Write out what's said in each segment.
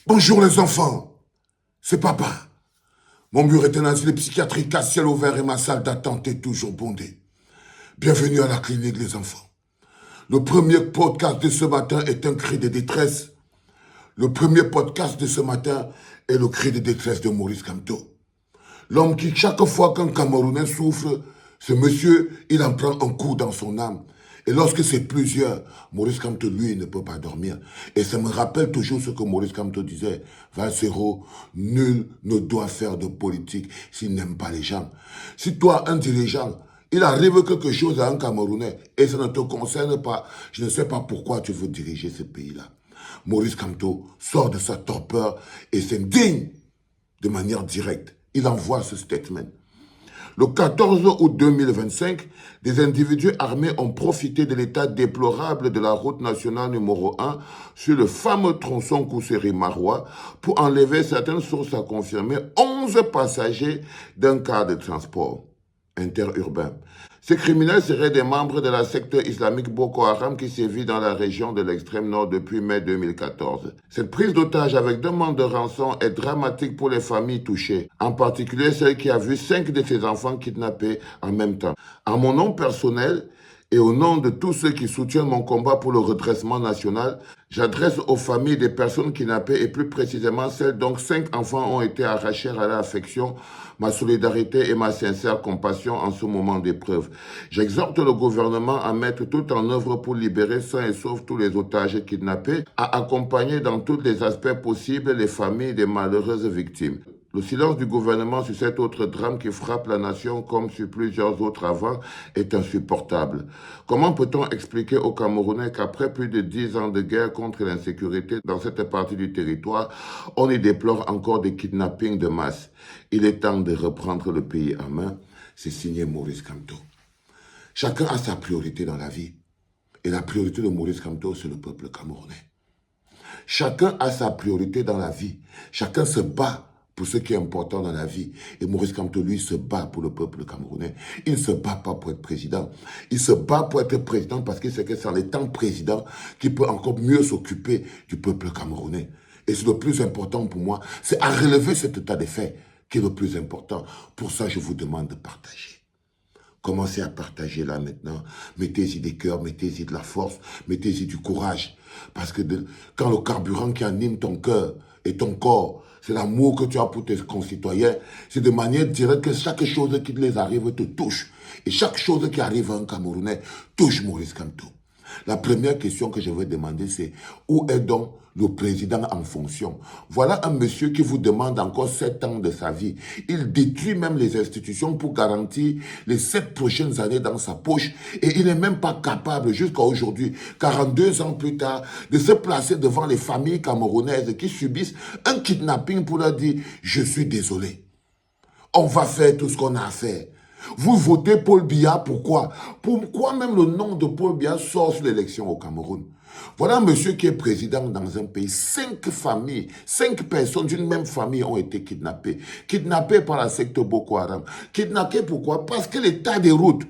Bonjour les enfants, c'est papa. Mon mur est un asile psychiatrique à ciel ouvert et ma salle d'attente est toujours bondée. Bienvenue à la clinique les enfants. Le premier podcast de ce matin est un cri de détresse. Le premier podcast de ce matin est le cri de détresse de Maurice Kamto. L'homme qui, chaque fois qu'un Camerounais souffre, ce monsieur, il en prend un coup dans son âme. Et lorsque c'est plusieurs, Maurice Kamto, lui, il ne peut pas dormir. Et ça me rappelle toujours ce que Maurice Kamto disait. Valsero, nul ne doit faire de politique s'il n'aime pas les gens. Si toi, un dirigeant, il arrive quelque chose à un Camerounais et ça ne te concerne pas, je ne sais pas pourquoi tu veux diriger ce pays-là. Maurice Kamto sort de sa torpeur et s'indigne de manière directe. Il envoie ce statement. Le 14 août 2025, des individus armés ont profité de l'état déplorable de la route nationale numéro 1 sur le fameux tronçon Kousséri-Marois pour enlever certaines sources à confirmer 11 passagers d'un car de transport interurbain. Ces criminels seraient des membres de la secte islamique Boko Haram qui sévit dans la région de l'extrême nord depuis mai 2014. Cette prise d'otage avec demande de rançon est dramatique pour les familles touchées, en particulier celle qui a vu 5 de ses enfants kidnappés en même temps. En mon nom personnel, et au nom de tous ceux qui soutiennent mon combat pour le redressement national, j'adresse aux familles des personnes kidnappées et plus précisément celles dont 5 enfants ont été arrachés à l'affection, ma solidarité et ma sincère compassion en ce moment d'épreuve. J'exhorte le gouvernement à mettre tout en œuvre pour libérer sains et saufs tous les otages kidnappés, à accompagner dans tous les aspects possibles les familles des malheureuses victimes. Le silence du gouvernement sur cet autre drame qui frappe la nation comme sur plusieurs autres avant est insupportable. Comment peut-on expliquer aux Camerounais qu'après plus de 10 ans de guerre contre l'insécurité dans cette partie du territoire, on y déplore encore des kidnappings de masse? Il est temps de reprendre le pays en main. C'est signé Maurice Kamto. Chacun a sa priorité dans la vie. Et la priorité de Maurice Kamto, c'est le peuple camerounais. Chacun a sa priorité dans la vie. Chacun se bat pour ce qui est important dans la vie. Et Maurice Kamto, lui, se bat pour le peuple camerounais. Il ne se bat pas pour être président. Il se bat pour être président parce qu'il sait que c'est en étant président qu'il peut encore mieux s'occuper du peuple camerounais. Et c'est le plus important pour moi, c'est à relever cet état des faits qui est le plus important. Pour ça, je vous demande de partager. Commencez à partager là maintenant. Mettez-y des cœurs, mettez-y de la force, mettez-y du courage. Parce que quand le carburant qui anime ton cœur et ton corps, c'est l'amour que tu as pour tes concitoyens, c'est de manière directe que chaque chose qui les arrive te touche. Et chaque chose qui arrive à un Camerounais touche Maurice Kamto. La première question que je vais demander, c'est où est donc le président en fonction? Voilà un monsieur qui vous demande encore 7 ans de sa vie. Il détruit même les institutions pour garantir les 7 prochaines années dans sa poche. Et il n'est même pas capable, jusqu'à aujourd'hui, 42 ans plus tard, de se placer devant les familles camerounaises qui subissent un kidnapping pour leur dire « Je suis désolé. On va faire tout ce qu'on a à faire. » Vous votez Paul Biya, pourquoi? Pourquoi même le nom de Paul Biya sort sur l'élection au Cameroun? Voilà un monsieur qui est président dans un pays. 5 familles, 5 personnes d'une même famille ont été kidnappées. Kidnappées par la secte Boko Haram. Kidnappées pourquoi? Parce que l'état des routes,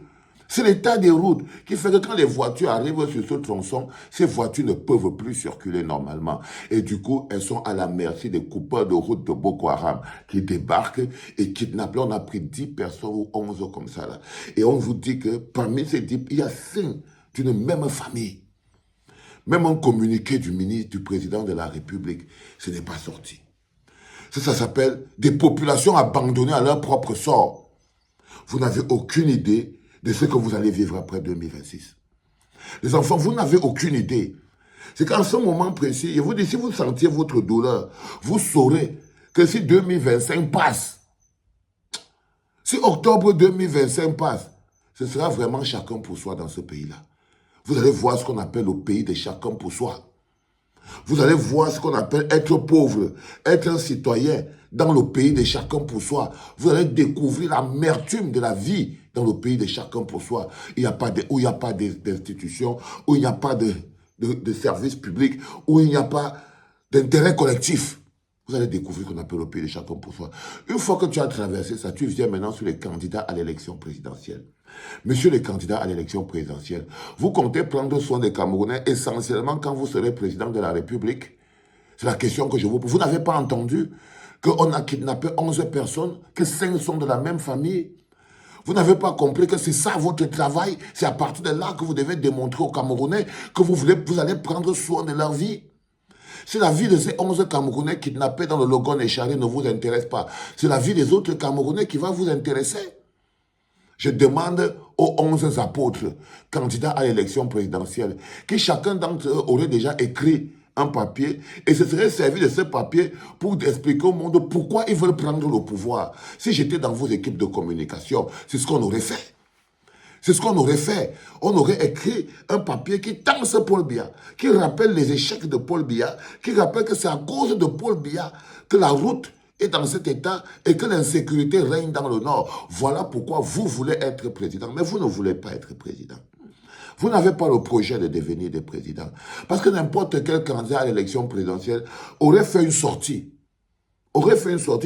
c'est l'état des routes qui fait que quand les voitures arrivent sur ce tronçon, ces voitures ne peuvent plus circuler normalement. Et du coup, elles sont à la merci des coupeurs de route de Boko Haram qui débarquent et kidnappent. Là, on a pris 10 personnes ou 11 comme ça. Là. Et on vous dit que parmi ces 10, il y a 5 d'une même famille. Même un communiqué du ministre, du président de la République, ce n'est pas sorti. Ça s'appelle des populations abandonnées à leur propre sort. Vous n'avez aucune idée de ce que vous allez vivre après 2026. Les enfants, vous n'avez aucune idée. C'est qu'en ce moment précis, je vous dis, si vous sentiez votre douleur, vous saurez que si 2025 passe, si octobre 2025 passe, ce sera vraiment chacun pour soi dans ce pays-là. Vous allez voir ce qu'on appelle le pays de chacun pour soi. Vous allez voir ce qu'on appelle être pauvre, être un citoyen dans le pays de chacun pour soi. Vous allez découvrir l'amertume de la vie dans le pays de chacun pour soi. Où il n'y a pas d'institutions, où il n'y a pas de services publics, où il n'y a pas d'intérêt collectif. Vous allez découvrir ce qu'on appelle le pays de chacun pour soi. Une fois que tu as traversé ça, tu viens maintenant sur les candidats à l'élection présidentielle. Monsieur les candidats à l'élection présidentielle, vous comptez prendre soin des Camerounais essentiellement quand vous serez président de la République. C'est la question que je vous pose. Vous n'avez pas entendu qu'on a kidnappé 11 personnes, que 5 sont de la même famille? Vous n'avez pas compris que c'est ça votre travail? C'est à partir de là que vous devez démontrer aux Camerounais que vous allez prendre soin de leur vie. Si la vie de ces 11 Camerounais kidnappés dans le Logon et Charé ne vous intéresse pas, c'est la vie des autres Camerounais qui va vous intéresser. Je demande aux 11 apôtres, candidats à l'élection présidentielle, que chacun d'entre eux aurait déjà écrit un papier et se serait servi de ce papier pour expliquer au monde pourquoi ils veulent prendre le pouvoir. Si j'étais dans vos équipes de communication, c'est ce qu'on aurait fait. C'est ce qu'on aurait fait. On aurait écrit un papier qui tance Paul Biya, qui rappelle les échecs de Paul Biya, qui rappelle que c'est à cause de Paul Biya que la route est dans cet état et que l'insécurité règne dans le Nord. Voilà pourquoi vous voulez être président, mais vous ne voulez pas être président. Vous n'avez pas le projet de devenir des présidents. Parce que n'importe quel candidat à l'élection présidentielle aurait fait une sortie.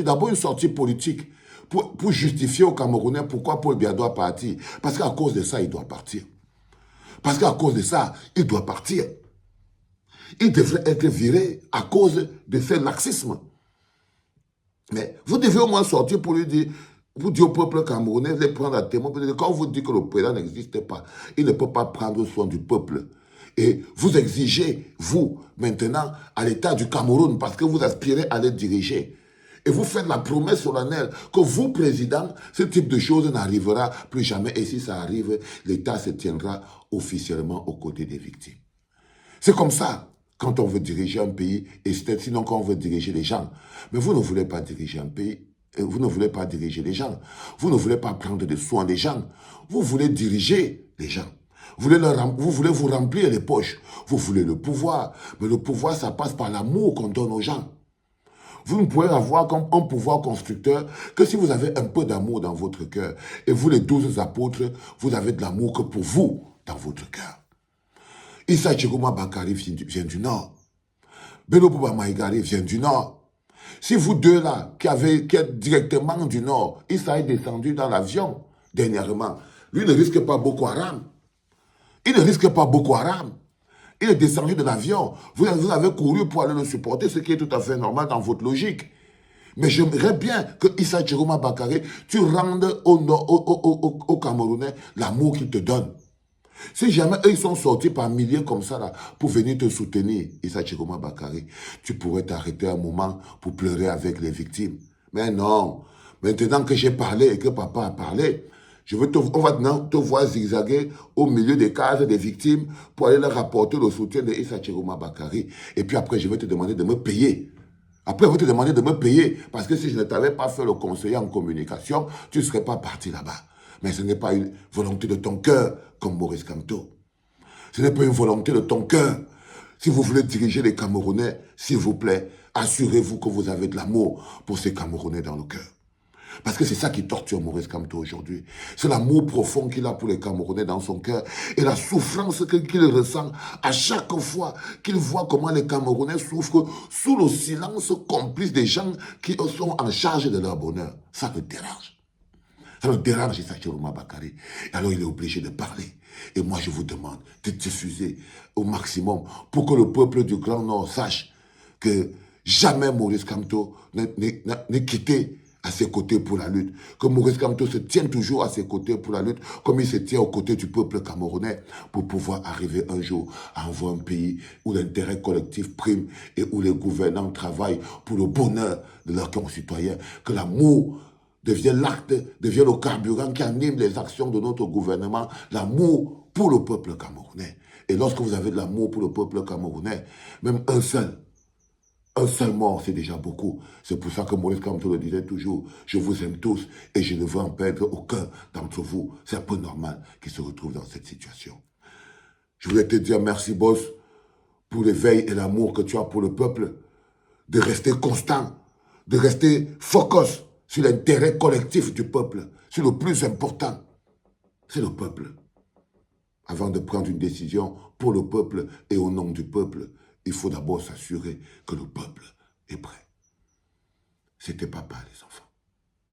D'abord une sortie politique, pour justifier aux Camerounais pourquoi Paul Biya doit partir. Parce qu'à cause de ça, il doit partir. Parce qu'à cause de ça, il doit partir. Il devrait être viré à cause de ce laxisme. Mais vous devez au moins sortir pour lui dire, vous dites au peuple camerounais, vous allez prendre un témoin, quand vous dites que le président n'existe pas, il ne peut pas prendre soin du peuple. Et vous exigez, vous, maintenant, à l'État du Cameroun, parce que vous aspirez à le diriger. Et vous faites la promesse solennelle que vous, président, ce type de choses n'arrivera plus jamais. Et si ça arrive, l'État se tiendra officiellement aux côtés des victimes. C'est comme ça quand on veut diriger un pays, et sinon quand on veut diriger les gens. Mais vous ne voulez pas diriger un pays, vous ne voulez pas diriger les gens. Vous ne voulez pas prendre des soins des gens. Vous voulez diriger les gens. Vous voulez vous remplir les poches. Vous voulez le pouvoir. Mais le pouvoir, ça passe par l'amour qu'on donne aux gens. Vous ne pouvez avoir comme un pouvoir constructeur que si vous avez un peu d'amour dans votre cœur. Et vous, les 12 apôtres, vous avez de l'amour que pour vous dans votre cœur. Issa Tchegouma Bakari vient du Nord. Bello Bouba Maïgari vient du Nord. Si vous deux là, qui êtes directement du Nord, Issa est descendu dans l'avion dernièrement, lui ne risque pas Boko Haram. Il ne risque pas Boko Haram. Il est descendu de l'avion. Vous avez couru pour aller le supporter, ce qui est tout à fait normal dans votre logique. Mais j'aimerais bien que Issa Tchegouma Bakari, tu rendes aux Camerounais l'amour qu'il te donne. Si jamais eux, ils sont sortis par milliers comme ça là, pour venir te soutenir, Issa Tchegouma Bakari, tu pourrais t'arrêter un moment pour pleurer avec les victimes. Mais non, maintenant que j'ai parlé et que papa a parlé, on va maintenant te voir zigzaguer au milieu des cases des victimes pour aller leur rapporter le soutien de Issa Tchegouma Bakari. Et puis après, je vais te demander de me payer. Après, je vais te demander de me payer. Parce que si je ne t'avais pas fait le conseiller en communication, tu ne serais pas parti là-bas. Mais ce n'est pas une volonté de ton cœur, comme Maurice Kamto. Ce n'est pas une volonté de ton cœur. Si vous voulez diriger les Camerounais, s'il vous plaît, assurez-vous que vous avez de l'amour pour ces Camerounais dans le cœur. Parce que c'est ça qui torture Maurice Kamto aujourd'hui. C'est l'amour profond qu'il a pour les Camerounais dans son cœur et la souffrance qu'il ressent à chaque fois qu'il voit comment les Camerounais souffrent sous le silence complice des gens qui sont en charge de leur bonheur. Ça le dérange. Ça le dérange, Issa Tchegouma Bakari. Et alors il est obligé de parler. Et moi je vous demande de diffuser au maximum pour que le peuple du Grand Nord sache que jamais Maurice Kamto n'est quitté à ses côtés pour la lutte, que Maurice Kamto se tient toujours à ses côtés pour la lutte, comme il se tient aux côtés du peuple camerounais, pour pouvoir arriver un jour à avoir un pays où l'intérêt collectif prime et où les gouvernants travaillent pour le bonheur de leurs concitoyens, que l'amour devient l'acte, devient le carburant qui anime les actions de notre gouvernement, l'amour pour le peuple camerounais. Et lorsque vous avez de l'amour pour le peuple camerounais, même un seul mort, c'est déjà beaucoup. C'est pour ça que Maurice Kamto le disait toujours, je vous aime tous et je ne veux en perdre aucun d'entre vous. C'est un peu normal qu'il se retrouve dans cette situation. Je voulais te dire merci, boss, pour l'éveil et l'amour que tu as pour le peuple, de rester constant, de rester focus sur l'intérêt collectif du peuple, sur le plus important, c'est le peuple. Avant de prendre une décision pour le peuple et au nom du peuple, il faut d'abord s'assurer que le peuple est prêt. C'était papa, les enfants.